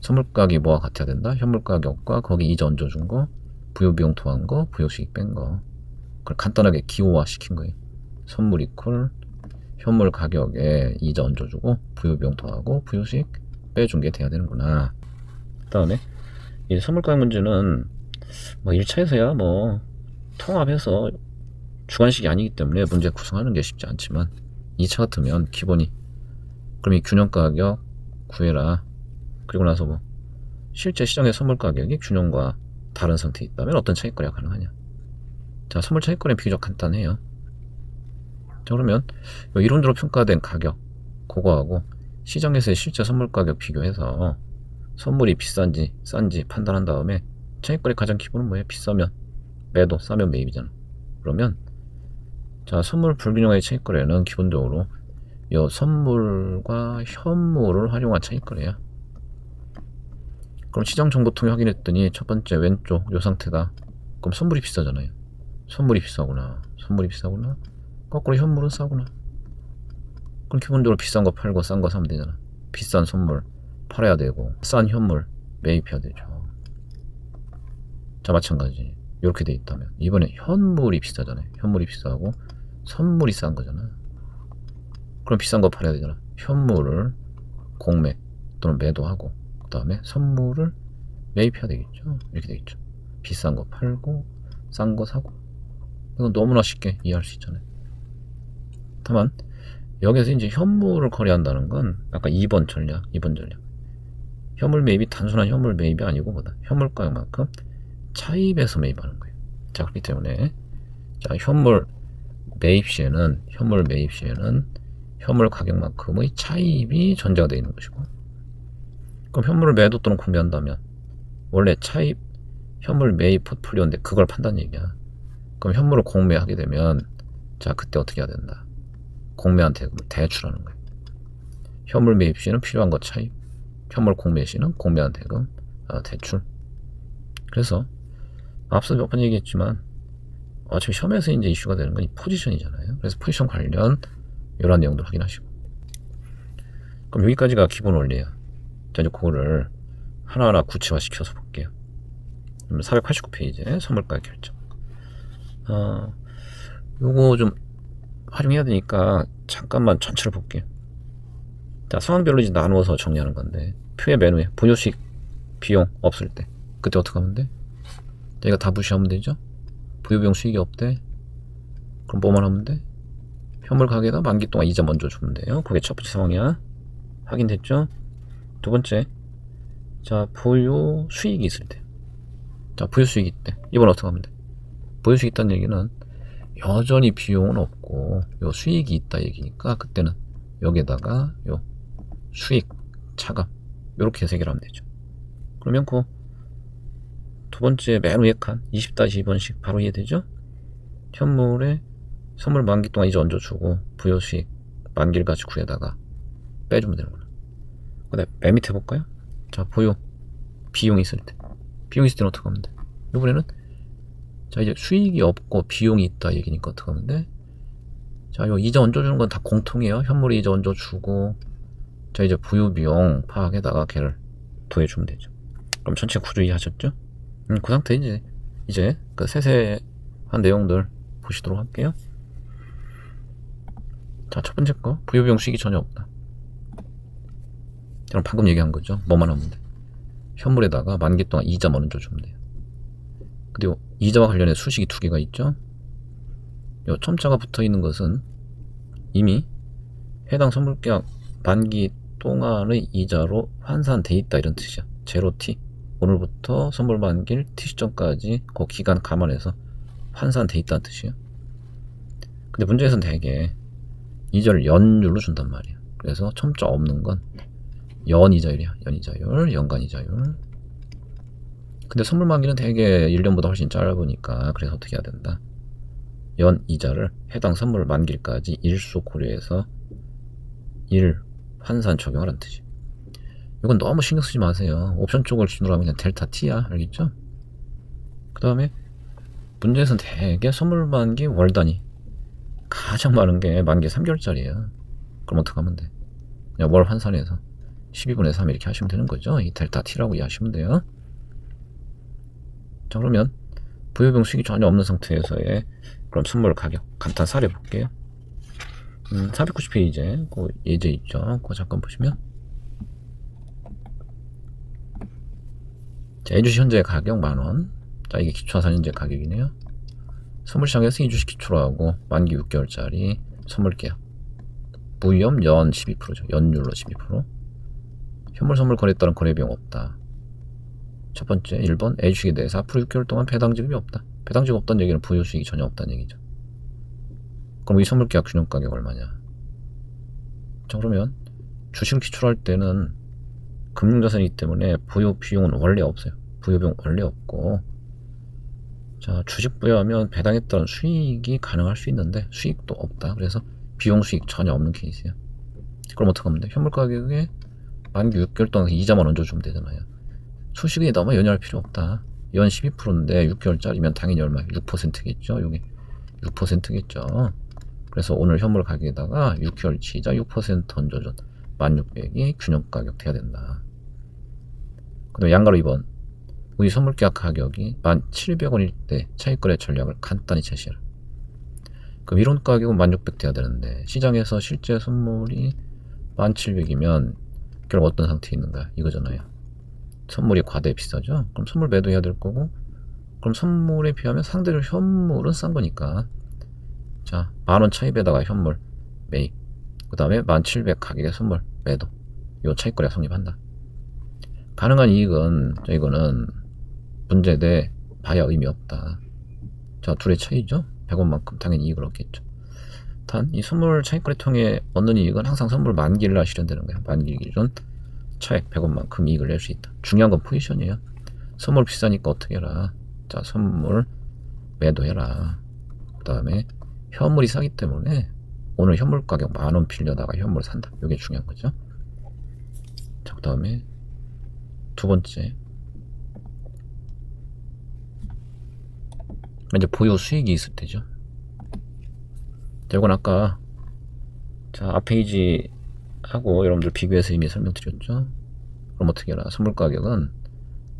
선물 가격이 뭐와 같아야 된다? 현물 가격과 거기 이자 얹어준 거, 부요 비용 더한 거, 부요수익 뺀 거. 그걸 간단하게 기호화 시킨 거예요. 선물 이퀄 현물 가격에 이자 얹어주고 부요 비용 더하고 부요수익 빼준 게 돼야 되는구나. 그 다음에 이 선물 가격 문제는 뭐 1차에서야 뭐 통합해서 주관식이 아니기 때문에 문제 구성하는 게 쉽지 않지만 2차 같으면 기본이 그럼 이 균형 가격 구해라. 그리고 나서 뭐 실제 시장의 선물 가격이 균형과 다른 상태에 있다면 어떤 차익거래가 가능하냐. 자, 선물 차익거래는 비교적 간단해요. 자, 그러면 이론으로 평가된 가격 그거하고 시장에서의 실제 선물 가격 비교해서 선물이 비싼지 싼지 판단한 다음에 차익거래 가장 기본은 뭐예요? 비싸면 매도, 싸면 매입이잖아. 그러면 자, 선물 불균형의 차익거래는 기본적으로 이 선물과 현물을 활용한 차익거래야. 그럼 시장 정보통에 확인했더니 첫 번째 왼쪽 요 상태다. 그럼 선물이 비싸잖아요. 선물이 비싸구나. 선물이 비싸구나. 거꾸로 현물은 싸구나. 그럼 기본적으로 비싼 거 팔고 싼 거 사면 되잖아. 비싼 선물 팔아야 되고 싼 현물 매입해야 되죠. 자, 마찬가지 이렇게 돼 있다면 이번에 현물이 비싸잖아요. 현물이 비싸고 선물이 싼 거잖아. 그럼 비싼 거 팔아야 되잖아. 현물을 공매 또는 매도하고 그 다음에 선물을 매입해야 되겠죠. 이렇게 되겠죠. 비싼 거 팔고 싼 거 사고. 이건 너무나 쉽게 이해할 수 있잖아요. 다만 여기서 이제 현물을 거래한다는 건 아까 2번 전략. 현물 매입이 단순한 현물 매입이 아니고 뭐다. 현물 가격만큼 차입해서 매입하는 거예요. 자, 그렇기 때문에 자, 현물 매입 시에는 현물 가격만큼의 차입이 전제가 되어 있는 것이고, 그럼 현물을 매도 또는 공매한다면 원래 차입 현물 매입 포트폴리오인데 그걸 판단 얘기야. 그럼 현물을 공매하게 되면 자, 그때 어떻게 해야 된다. 공매한 대금을 대출하는 거예요. 현물 매입 시에는 필요한 거 차입, 현물 공매 시에는 공매한 대금 대출. 그래서 앞서 몇 번 얘기했지만 어차피 시험에서 이제 이슈가 되는 건 이 포지션이잖아요. 그래서 포지션 관련 이런 내용들 확인하시고. 그럼 여기까지가 기본 원리예요. 자, 이제 그거를 하나하나 구체화 시켜서 볼게요. 489페이지에 선물가 결정. 요거 좀 활용해야 되니까 잠깐만 전체를 볼게요. 자, 상황별로 이제 나누어서 정리하는 건데 표의 메뉴에 부요식 비용 없을 때 그때 어떻게 하면 돼? 자, 이거 다 무시하면 되죠? 부요비용 수익이 없대. 그럼 뭐만 하면 돼? 현물 가게에다 만기 동안 이자 먼저 주면 돼요. 그게 첫 번째 상황이야. 확인됐죠? 두 번째, 자, 부요 수익이 있을 때. 자, 부요 수익이 있대. 이건 어떻게 하면 돼? 부요 수익이 있다는 얘기는 여전히 비용은 없고 요 수익이 있다 얘기니까 그때는 여기에다가 요 수익 차감 요렇게 해서 해결하면 되죠. 그러면 그 두 번째 맨 위에 칸 20-2번씩 바로 이해되죠? 현물에 선물 만기 동안 이자 얹어주고 부요 수익 만기를 같이 구에다가 빼주면 되는구나. 근데 맨 밑에 볼까요? 자, 부요 비용이 있을 때. 비용이 있을 때는 어떻게 하면 돼? 이번에는 자, 이제 수익이 없고 비용이 있다 얘기니까 어떻게 하면 돼? 자, 요 이자 얹어주는 건 다 공통이에요. 현물에 이자 얹어주고 자, 이제 부요 비용 파악에다가 걔를 더해주면 되죠. 그럼 전체 구조 이해하셨죠? 그 상태 이제 그 세세한 내용들 보시도록 할게요. 자, 첫 번째 거 부요 비용 수익이 전혀 없다. 그럼 방금 얘기한 거죠. 뭐만 하면 돼? 현물에다가 만기 동안 이자 먼저 주면 돼요. 그리고 이자와 관련해 수식이 두 개가 있죠. 요 첨자가 붙어 있는 것은 이미 해당 선물계약 만기 동안의 이자로 환산돼 있다 이런 뜻이야. 제로 T. 오늘부터 선물 만기일 T 시점까지 그 기간 감안해서 환산돼 있다는 뜻이에요. 근데 문제에서는 대개 이자를 연율로 준단 말이야. 그래서 첨자 없는 건 연이자율이야. 연이자율, 연간이자율. 근데 선물 만기는 대개 1년보다 훨씬 짧으니까 그래서 어떻게 해야 된다. 연이자를 해당 선물 만기일까지 일수 고려해서 1 환산 적용하라는 뜻이. 이건 너무 신경 쓰지 마세요. 옵션 쪽을 기준으로 하면 그냥 델타 T야. 알겠죠? 그 다음에 문제에서는 대개 선물 만기 월 단위 가장 많은 게 만기 3개월짜리야. 그럼 어떻게 하면 돼? 그냥 월 환산해서 12분의 3 이렇게 하시면 되는 거죠. 이 델타 T라고 이해하시면 돼요. 자, 그러면 부유비용 수익이 전혀 없는 상태에서의 그럼 선물 가격 간단 사례 볼게요. 490페이지에 그 예제 있죠. 그거 잠깐 보시면, 자, 이주식 현재 가격 만원. 자, 이게 기초화산 현재 가격이네요. 선물시장에서 이주식 기초로 하고 만기 6개월짜리 선물 계약, 무위험 연 12%죠. 연율로 12%. 현물 선물 거래에 따른 거래비용 없다. 첫 번째 1번 A주식에 대해서 앞으로 6개월 동안 배당 지급이 없다. 배당 지급 없다는 얘기는 부유 수익이 전혀 없다는 얘기죠. 그럼 이 선물 계약 균형 가격 얼마냐? 자, 그러면 주식을 기초로 할 때는 금융자산이기 때문에 부유 비용은 원래 없어요. 부유 비용 원래 없고, 자, 주식 부여하면 배당에 따른 수익이 가능할 수 있는데 수익도 없다. 그래서 비용 수익 전혀 없는 케이스예요. 그럼 어떻게 하면 돼? 현물 가격에 만기 6개월 동안 이자만 얹어주면 되잖아요. 수식이 너무 연연할 필요 없다. 연 12%인데 6개월짜리면 당연히 얼마? 6%겠죠. 여기 6%겠죠. 그래서 오늘 현물 가격에다가 6개월치 이자 6% 얹어준 1600이 균형 가격 돼야 된다. 그 다음에 양가로 2번 우리 선물 계약 가격이 1700원일 때 차익거래 전략을 간단히 제시해라. 그럼 이론 가격은 1600 돼야 되는데 시장에서 실제 선물이 1700이면 결국 어떤 상태에 있는가 이거잖아요. 선물이 과대 비싸죠. 그럼 선물 매도해야 될 거고, 그럼 선물에 비하면 상대로 현물은 싼 거니까, 자, 만원 차입에다가 현물 매입, 그 다음에 1700 가격의 선물 매도, 요 차익거래가 성립한다. 가능한 이익은 이거는 문제돼 봐야 의미 없다. 자, 둘의 차이죠. 100원만큼 당연히 이익을 얻겠죠. 단 이 선물 차익거래 통해 얻는 이익은 항상 선물 만기를 날 실현되는 거예요. 만기 기준 차액 100원만큼 이익을 낼 수 있다. 중요한 건 포지션이에요. 선물 비싸니까 어떻게 해라. 자, 선물 매도해라. 그 다음에 현물이 싸기 때문에 오늘 현물 가격 만원 빌려다가 현물 산다. 이게 중요한 거죠. 자, 그 다음에 두 번째, 이제 보유 수익이 있을 때죠. 자, 이건 아까 앞 페이지 하고 여러분들 비교해서 이미 설명드렸죠. 그럼 어떻게 해라. 선물 가격은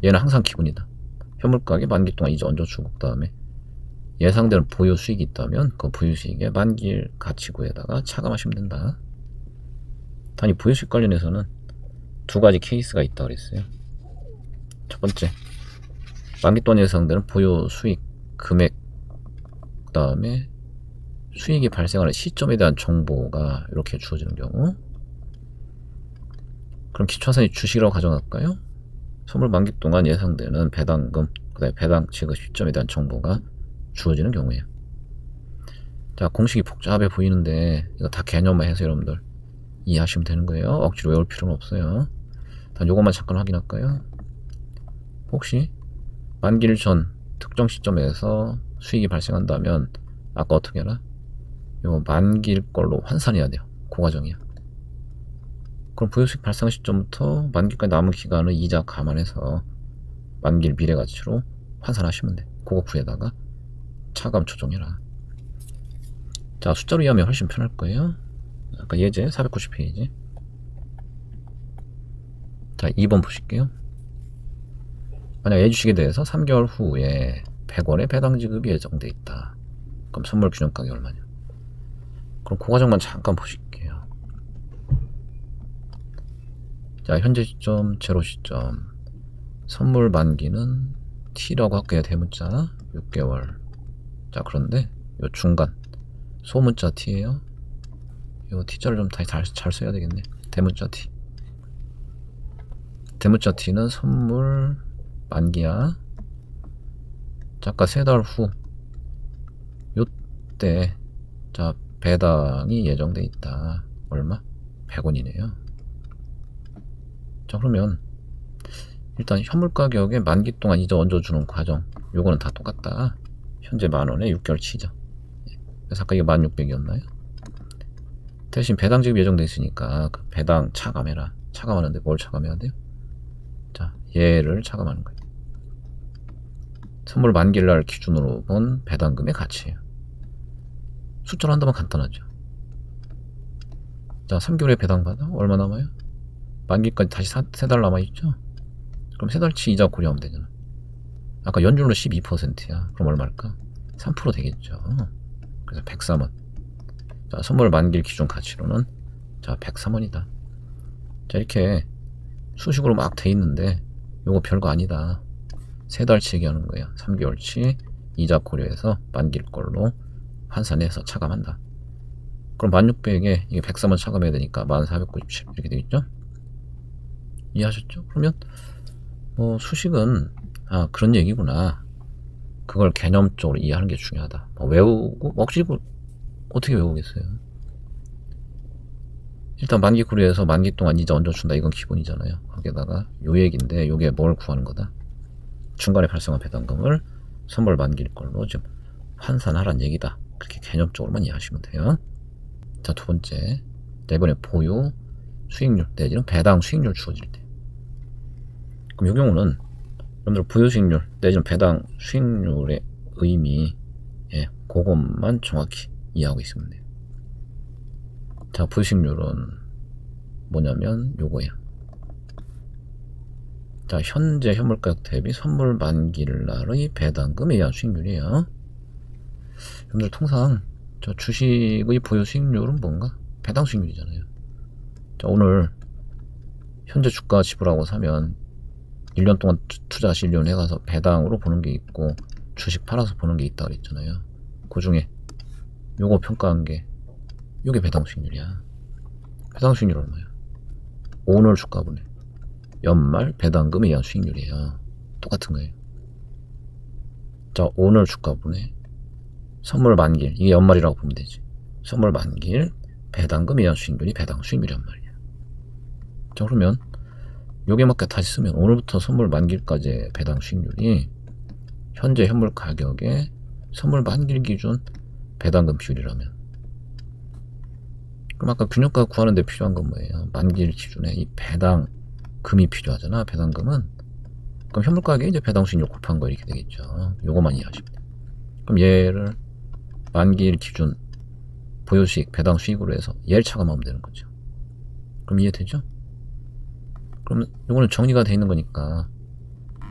얘는 항상 기본이다. 현물 가격 만기 동안 이제 얹어주고, 그 다음에 예상되는 보유 수익이 있다면 그 보유 수익에 만기일 가치구에다가 차감하시면 된다. 단위 보유 수익 관련해서는 두 가지 케이스가 있다 그랬어요. 첫 번째, 만기 동안 예상되는 보유 수익 금액, 그 다음에 수익이 발생하는 시점에 대한 정보가 이렇게 주어지는 경우, 그럼 기초자산이 주식이라고 가정할까요? 선물 만기 동안 예상되는 배당금, 그 다음에 배당 지급 시점에 대한 정보가 주어지는 경우에요. 자, 공식이 복잡해 보이는데 이거 다 개념화해서 여러분들 이해하시면 되는 거예요. 억지로 외울 필요는 없어요. 단 요것만 잠깐 확인할까요? 혹시 만기일 전 특정 시점에서 수익이 발생한다면 아까 어떻게 해라? 요 만기일 걸로 환산해야 돼요. 그 과정이야. 그럼 보유수익 발생 시점부터 만기까지 남은 기간을 이자 감안해서 만기일 미래가치로 환산하시면 돼. 그거 구에다가 차감 조정해라. 자, 숫자로 이해하면 훨씬 편할 거예요. 아까 예제 490페이지. 자, 2번 보실게요. 만약 A주식에 대해서 3개월 후에 100원의 배당 지급이 예정돼 있다. 그럼 선물 균형 가격이 얼마냐? 그럼 그 과정만 잠깐 보실게요. 자, 현재 시점, 제로 시점. 선물 만기는 T라고 할게요. 대문자 6개월. 자, 그런데 요 중간 소문자 T예요. 요 T자를 좀 다시 잘 써야 되겠네. 대문자 T. 대문자 T는 선물 만기야. 자, 아까 3달 후 요때 자, 배당이 예정돼 있다. 얼마? 100원이네요. 자, 그러면 일단 현물 가격에 만기 동안 이자 얹어주는 과정, 요거는 다 똑같다. 현재 만원에 6개월 치자. 그래서 아까 이게 1600이었나요? 대신 배당 지급 예정돼 있으니까 그 배당 차감해라. 차감하는데 뭘 차감해야 돼요? 자, 얘를 차감하는 거예요. 선물 만기일 날 기준으로 본 배당금의 가치예요. 숫자로 한다면 간단하죠. 자, 3개월에 배당 받아? 얼마 남아요? 만기까지 다시 3달 남아있죠? 그럼 3달치 이자 고려하면 되잖아. 아까 연율로 12%야. 그럼 얼마일까? 3% 되겠죠. 그래서 103원. 자, 선물 만기일 기준 가치로는 자 103원이다. 자, 이렇게 수식으로 막 돼 있는데 요거 별거 아니다. 3달치 얘기하는 거야. 3개월치 이자 고려해서 만기일 걸로 환산해서 차감한다. 그럼 1600에 이게 103원 차감해야 되니까 1497 이렇게 되겠죠? 이해하셨죠? 그러면 뭐 수식은 그런 얘기구나. 그걸 개념적으로 이해하는 게 중요하다. 뭐 외우고 억지로 어떻게 외우겠어요? 일단 만기 고려해서 만기 동안 이자 얹어준다. 이건 기본이잖아요. 거기에다가 요 얘기인데 요게 뭘 구하는 거다? 중간에 발생한 배당금을 선물 만기일 걸로 좀 환산하란 얘기다. 그렇게 개념적으로만 이해하시면 돼요. 자, 두 번째. 이번에 보유 수익률 내지는 배당 수익률 주어질 때. 그럼 이 경우는 여러분들 보유 수익률 내지는 배당 수익률의 의미, 그것만 정확히 이해하고 있으면 돼요. 자, 보유 수익률은 뭐냐면 요거야. 자, 현재 현물가격 대비 선물 만기일날의 배당금에 의한 수익률이에요. 여러분들 통상 저 주식의 보유 수익률은 뭔가? 배당 수익률이잖아요. 자, 오늘 현재 주가 지불하고 사면 1년 동안 투자 실리온 해가서 배당으로 보는 게 있고 주식 팔아서 보는 게 있다 그랬잖아요. 그 중에 요거 평가한 게 요게 배당 수익률이야. 배당 수익률 얼마야? 오늘 주가분에 연말 배당금에 의한 수익률이에요. 똑같은 거예요. 자, 오늘 주가분에 선물 만기일, 이게 연말이라고 보면 되지. 선물 만기일 배당금에 의한 수익률이 배당 수익률이란 말이야. 자, 그러면 요게 맞게 다시 쓰면 오늘부터 선물 만기일까지의 배당 수익률이 현재 현물 가격의 선물 만기일 기준 배당금 비율이라면, 그럼 아까 균형가 구하는 데 필요한 건 뭐예요? 만기일 기준에 이 배당금이 필요하잖아. 배당금은. 그럼 현물 가격에 이제 배당 수익률 곱한 거 이렇게 되겠죠. 요거만 이해하시면 돼요. 그럼 얘를 만기일 기준 보유수익 배당 수익으로 해서 얘를 차감하면 되는 거죠. 그럼 이해되죠? 그러면 이거는 정리가 돼 있는 거니까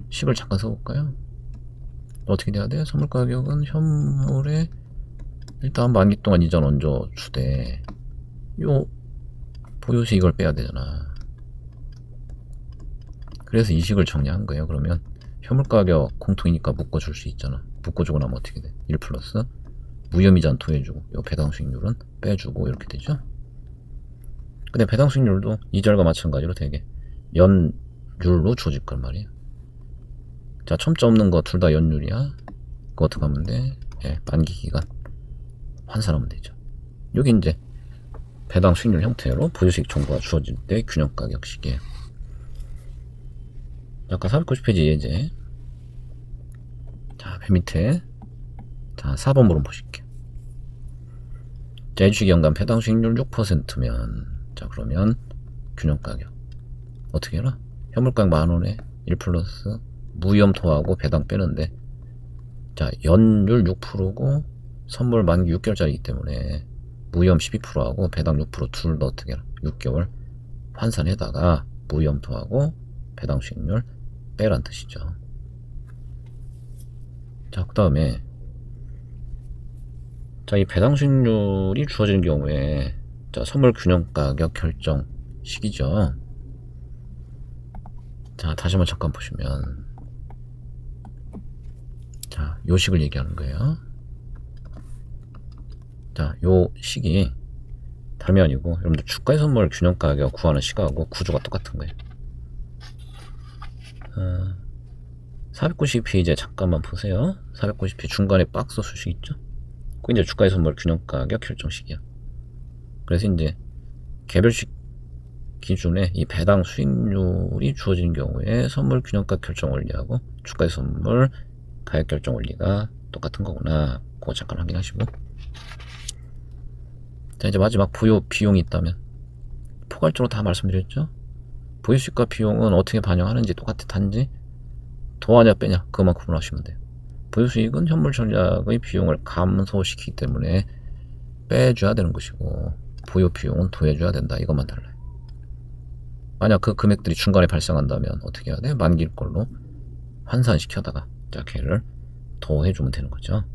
식을 잠깐 써볼까요? 어떻게 돼야 돼? 선물 가격은 현물에 일단 만기 동안 이자 얹어 주되 요 보유수익 이걸 빼야 되잖아. 그래서 이 식을 정리한 거예요. 그러면 현물 가격 공통이니까 묶어줄 수 있잖아. 묶어주고 나면 어떻게 돼? 1 플러스 무혐의자는 더해주고 요 배당 수익률은 빼주고 이렇게 되죠. 근데 배당 수익률도 이절과 마찬가지로 되게 연율로 주어질 걸 말이에요. 자, 첨자 없는 거 둘 다 연율이야. 그거 어떻게 하면 돼? 만기 기간 환산하면 되죠. 여기 이제 배당 수익률 형태로 보유수익 정보가 주어질 때 균형가격식이에요. 아까 490페이지 예제. 자, 맨 밑에 자 4번 물음 보실게요. 자, 주식 연간 배당 수익률 6%면 자, 그러면 균형가격 어떻게 해라? 현물가격 만원에 1 플러스 무위험 토하고 배당 빼는데, 자, 연율 6%고 선물 만기 6개월짜리이기 때문에 무위험 12%하고 배당 6% 둘 다 어떻게 해라? 6개월 환산에다가 무위험 토하고 배당 수익률 빼란 뜻이죠. 자, 그 다음에 자, 이 배당 수익률이 주어지는 경우에 자, 선물 균형가격 결정 식이죠. 자, 다시 한번 잠깐 보시면 자, 요 식을 얘기하는 거예요. 자, 요 식이 다름이 아니고 여러분들 주가의 선물 균형가격 구하는 식하고 구조가 똑같은 거예요. 490페이지에 잠깐만 보세요. 490페이지 중간에 박스 수식 있죠? 그 이제 주가의 선물 균형가격 결정식이야. 그래서 이제 개별식 기준에 이 배당 수익률이 주어지는 경우에 선물 균형가 결정 원리하고 주가의 선물 가격 결정 원리가 똑같은 거구나. 그거 잠깐 확인하시고. 자, 이제 마지막 보유 비용이 있다면 포괄적으로 다 말씀드렸죠? 보유수익과 비용은 어떻게 반영하는지 똑같아. 단지 더하냐 빼냐 그것만 구분하시면 돼요. 보유수익은 현물 전략의 비용을 감소시키기 때문에 빼줘야 되는 것이고 보유 비용은 더해줘야 된다. 이것만 달라요. 만약 그 금액들이 중간에 발생한다면 어떻게 해야 돼? 만기일 걸로 환산시켜다가 자 걔를 더 해주면 되는 거죠.